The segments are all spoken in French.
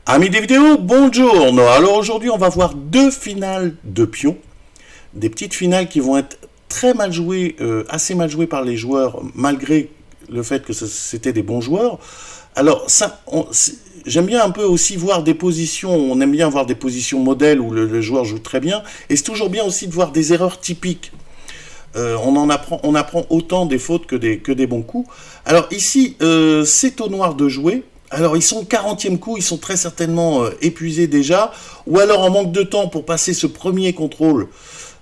Amis des vidéos, bonjour. Alors aujourd'hui, on va voir deux finales de pions. Des petites finales qui vont être très mal jouées, assez mal jouées par les joueurs, malgré le fait que c'était des bons joueurs. Alors ça, j'aime bien un peu aussi voir des positions, on aime bien voir des positions modèles où le joueur joue très bien. Et c'est toujours bien aussi de voir des erreurs typiques. On apprend autant des fautes que des bons coups. Alors ici, c'est au noir de jouer. Alors ils sont au 40e coup, ils sont très certainement épuisés déjà, ou alors en manque de temps pour passer ce premier contrôle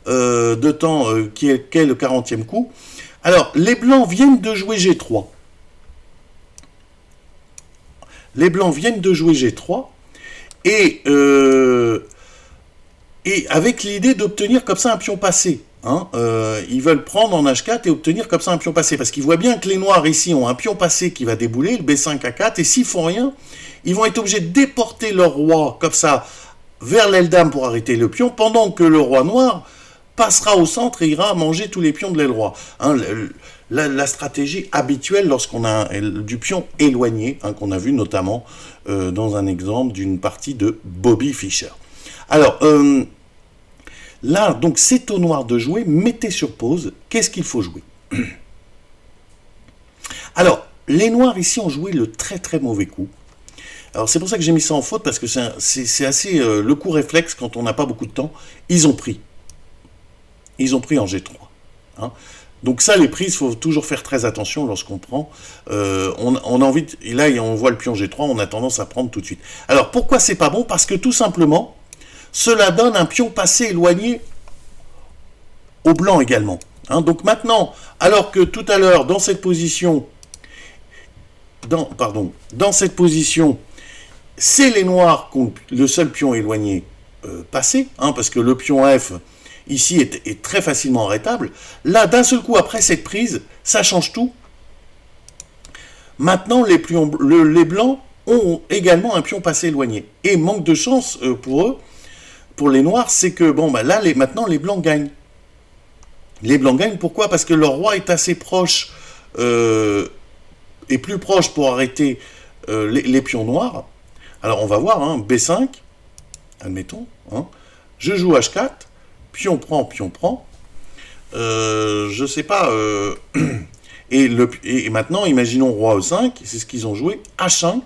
de temps qu'est le 40e coup. Alors les blancs viennent de jouer G3. Les blancs viennent de jouer G3 et, et avec l'idée d'obtenir comme ça un pion passé. Ils veulent prendre en H4 et obtenir comme ça un pion passé. Parce qu'ils voient bien que les noirs ici ont un pion passé qui va débouler, le B5 A4, et s'ils font rien, ils vont être obligés de déporter leur roi comme ça vers l'aile dame pour arrêter le pion, pendant que le roi noir passera au centre et ira manger tous les pions de l'aile roi. La stratégie habituelle lorsqu'on a du pion éloigné, qu'on a vu notamment dans un exemple d'une partie de Bobby Fischer. Alors, là, donc, c'est au noir de jouer. Mettez sur pause. Qu'est-ce qu'il faut jouer? Alors, les noirs ici ont joué le très très mauvais coup. Alors, c'est pour ça que j'ai mis ça en faute, parce que c'est assez le coup réflexe quand on n'a pas beaucoup de temps. Ils ont pris. Ils ont pris en G3. Donc ça, les prises, il faut toujours faire très attention lorsqu'on prend. On a envie et là, on voit le pion G3, on a tendance à prendre tout de suite. Alors, pourquoi c'est pas bon? Parce que tout simplement, cela donne un pion passé éloigné au blanc également. Donc maintenant, alors que tout à l'heure, dans cette position, c'est les noirs qui ont le seul pion éloigné passé, parce que le pion F, ici, est très facilement arrêtable. Là, d'un seul coup, après cette prise, ça change tout. Maintenant, les blancs ont également un pion passé éloigné. Et manque de chance pour eux, pour les noirs, c'est que, bon, bah là, maintenant, les blancs gagnent. Les blancs gagnent, pourquoi? Parce que leur roi est assez proche, est plus proche pour arrêter les pions noirs. Alors, on va voir, B5, admettons, je joue H4, pion prend, je sais pas, et maintenant, imaginons roi E5, c'est ce qu'ils ont joué, H5,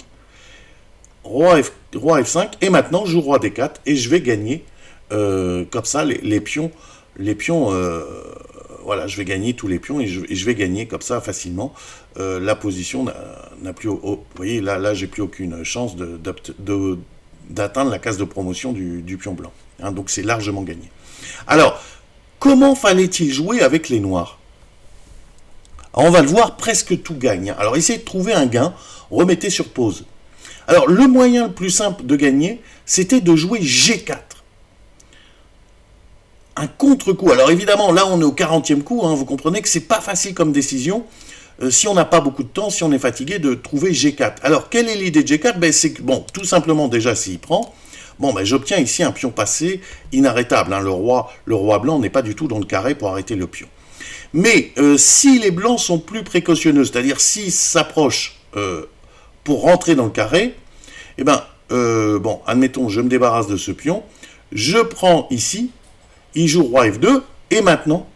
roi F5, et maintenant, je joue roi D4, et je vais gagner, comme ça, les pions, voilà, je vais gagner tous les pions, et je vais gagner comme ça facilement. La position n'a plus, vous voyez, là j'ai plus aucune chance d'atteindre la case de promotion du pion blanc. Donc c'est largement gagné. Alors, comment fallait-il jouer avec les noirs? Alors, on va le voir, presque tout gagne. Alors, essayez de trouver un gain, remettez sur pause. Alors, le moyen le plus simple de gagner, c'était de jouer G4. Un contre-coup. Alors, évidemment, là, on est au 40e coup, vous comprenez que c'est pas facile comme décision, si on n'a pas beaucoup de temps, si on est fatigué, de trouver G4. Alors, quelle est l'idée de G4? C'est que, bon, tout simplement, déjà, s'il prend, bon, j'obtiens ici un pion passé inarrêtable. Le roi blanc n'est pas du tout dans le carré pour arrêter le pion. Mais si les blancs sont plus précautionneux, c'est-à-dire s'ils s'approchent pour rentrer dans le carré, bon, admettons, je me débarrasse de ce pion, je prends ici, il joue roi F2, et maintenant,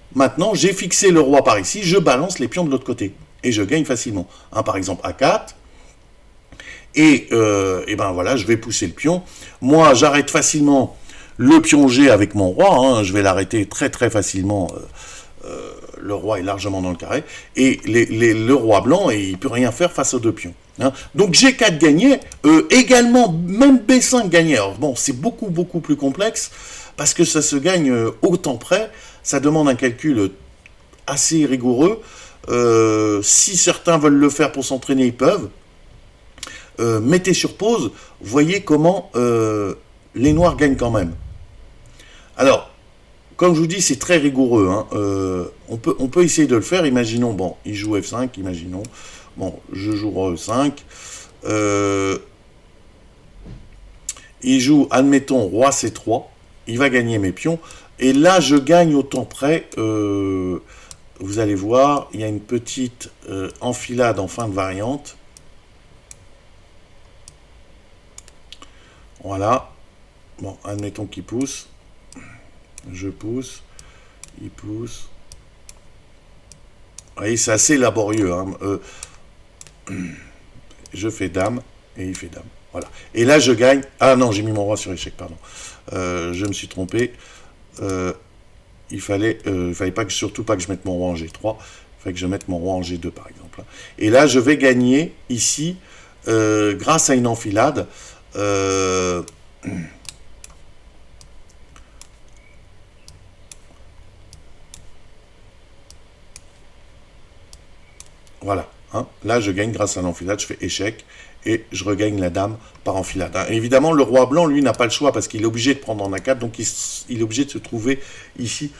j'ai fixé le roi par ici, je balance les pions de l'autre côté, et je gagne facilement. Par exemple, A4, et voilà, je vais pousser le pion. Moi, j'arrête facilement le pion G avec mon roi, je vais l'arrêter très très facilement. Le roi est largement dans le carré, et le roi blanc, il ne peut rien faire face aux deux pions. Donc G4 gagné, également, même B5 gagné. Alors bon, c'est beaucoup beaucoup plus complexe, parce que ça se gagne au temps près, ça demande un calcul assez rigoureux. Si certains veulent le faire pour s'entraîner, ils peuvent. Mettez sur pause, voyez comment les noirs gagnent quand même. Alors, comme je vous dis, c'est très rigoureux. On peut essayer de le faire. Imaginons, bon, il joue F5, imaginons. Bon, je joue roi E5. Il joue, admettons, roi C3. Il va gagner mes pions. Et là, je gagne au temps près. Vous allez voir, il y a une petite enfilade en fin de variante. Voilà. Bon, admettons qu'il pousse. Je pousse. Il pousse. Vous voyez, c'est assez laborieux. Hein. Je fais dame et il fait dame. Voilà. Et là, je gagne. Ah non, j'ai mis mon roi sur échec, pardon. Je me suis trompé. Il fallait pas que, surtout pas que je mette mon roi en G3. Il fallait que je mette mon roi en G2, par exemple. Et là, je vais gagner ici, grâce à une enfilade. Voilà. Hein. Là, je gagne grâce à l'enfilade, je fais échec et je regagne la dame par enfilade. Hein. Évidemment, le roi blanc, lui, n'a pas le choix parce qu'il est obligé de prendre en A4, donc il est obligé de se trouver ici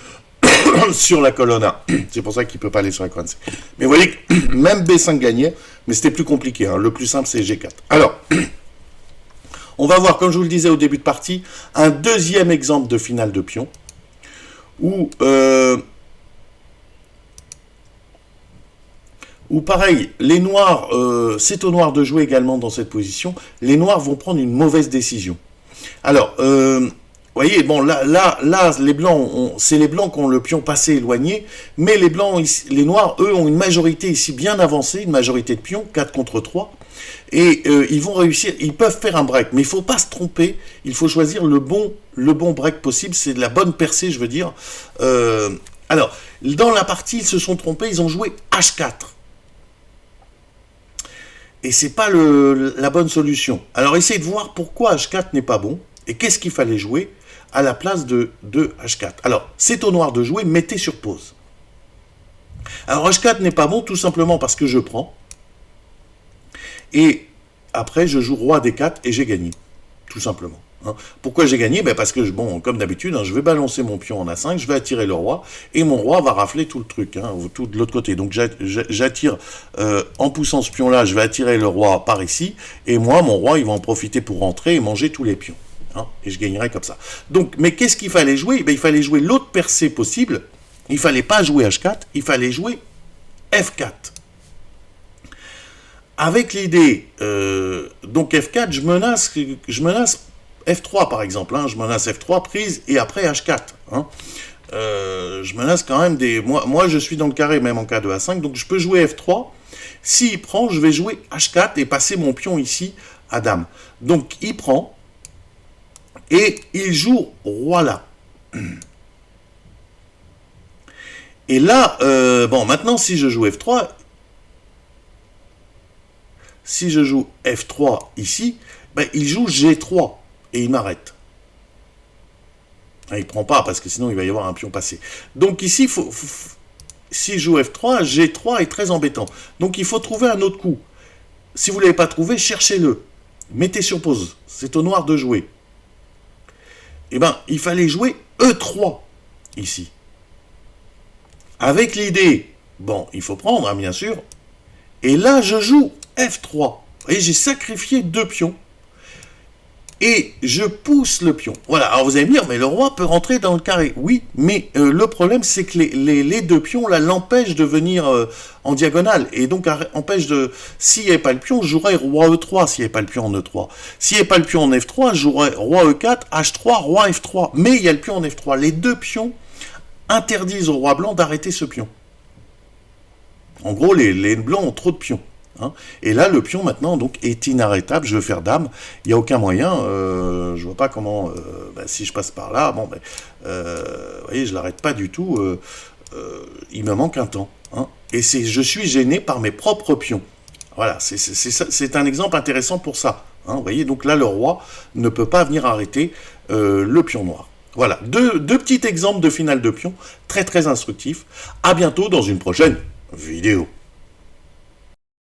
sur la colonne A. C'est pour ça qu'il ne peut pas aller sur la colonne C. Mais vous voyez que même B5 gagnait, mais c'était plus compliqué. Hein. Le plus simple, c'est G4. Alors, on va voir, comme je vous le disais au début de partie, un deuxième exemple de finale de pion où pareil, les noirs, c'est aux noirs de jouer également dans cette position, les noirs vont prendre une mauvaise décision. Alors, vous voyez, bon, là les blancs, c'est les blancs qui ont le pion passé éloigné, mais les blancs, les noirs, eux, ont une majorité ici bien avancée, une majorité de pions, 4 contre 3, et ils vont réussir, ils peuvent faire un break, mais il ne faut pas se tromper, il faut choisir le bon break possible, c'est de la bonne percée, je veux dire. Alors, dans la partie, ils se sont trompés, ils ont joué H4. Et c'est pas la bonne solution. Alors essayez de voir pourquoi H4 n'est pas bon, et qu'est-ce qu'il fallait jouer à la place de H4. Alors, c'est au noir de jouer, mettez sur pause. Alors H4 n'est pas bon tout simplement parce que je prends, et après je joue roi D4 et j'ai gagné, tout simplement. Hein. Pourquoi j'ai gagné? Parce que, bon, comme d'habitude, hein, je vais balancer mon pion en A5, je vais attirer le roi, et mon roi va rafler tout le truc, hein, tout de l'autre côté. Donc j'attire, en poussant ce pion-là, je vais attirer le roi par ici, et moi, mon roi, il va en profiter pour rentrer et manger tous les pions. Hein, et je gagnerai comme ça. Donc, mais qu'est-ce qu'il fallait jouer? Il fallait jouer l'autre percée possible. Il ne fallait pas jouer H4, il fallait jouer F4. Avec l'idée, donc F4, je menace F3 par exemple, hein, je menace F3 prise et après H4. Hein. Je menace quand même des... Moi, je suis dans le carré même en cas de A5, donc je peux jouer F3. S'il prend, je vais jouer H4 et passer mon pion ici à dame. Donc il prend et il joue roi là. Et là, bon, maintenant si je joue F3, ici, il joue G3. Et il m'arrête. Il ne prend pas, parce que sinon il va y avoir un pion passé. Donc ici, si je joue F3, G3 est très embêtant. Donc il faut trouver un autre coup. Si vous ne l'avez pas trouvé, cherchez-le. Mettez sur pause. C'est au noir de jouer. Eh bien, il fallait jouer E3, ici. Avec l'idée, bon, il faut prendre, hein, bien sûr. Et là, je joue F3. Et j'ai sacrifié 2 pions. Et je pousse le pion. Voilà, alors vous allez me dire, mais le roi peut rentrer dans le carré. Oui, mais le problème, c'est que les 2 pions, là, l'empêchent de venir en diagonale. Et donc, empêche de... S'il n'y avait pas le pion, je jouerais roi E3, s'il n'y avait pas le pion en E3. S'il n'y avait pas le pion en F3, je jouerais roi E4, H3, roi F3. Mais il y a le pion en F3. Les 2 pions interdisent au roi blanc d'arrêter ce pion. En gros, les blancs ont trop de pions. Hein. Et là, le pion, maintenant, donc, est inarrêtable. Je veux faire dame. Il n'y a aucun moyen. Je vois pas comment... si je passe par là, bon, vous voyez, je l'arrête pas du tout. Il me manque un temps. Hein. Et je suis gêné par mes propres pions. Voilà, c'est un exemple intéressant pour ça. Hein. Vous voyez, donc là, le roi ne peut pas venir arrêter le pion noir. Voilà, deux petits exemples de finale de pion, très très instructifs. À bientôt dans une prochaine vidéo.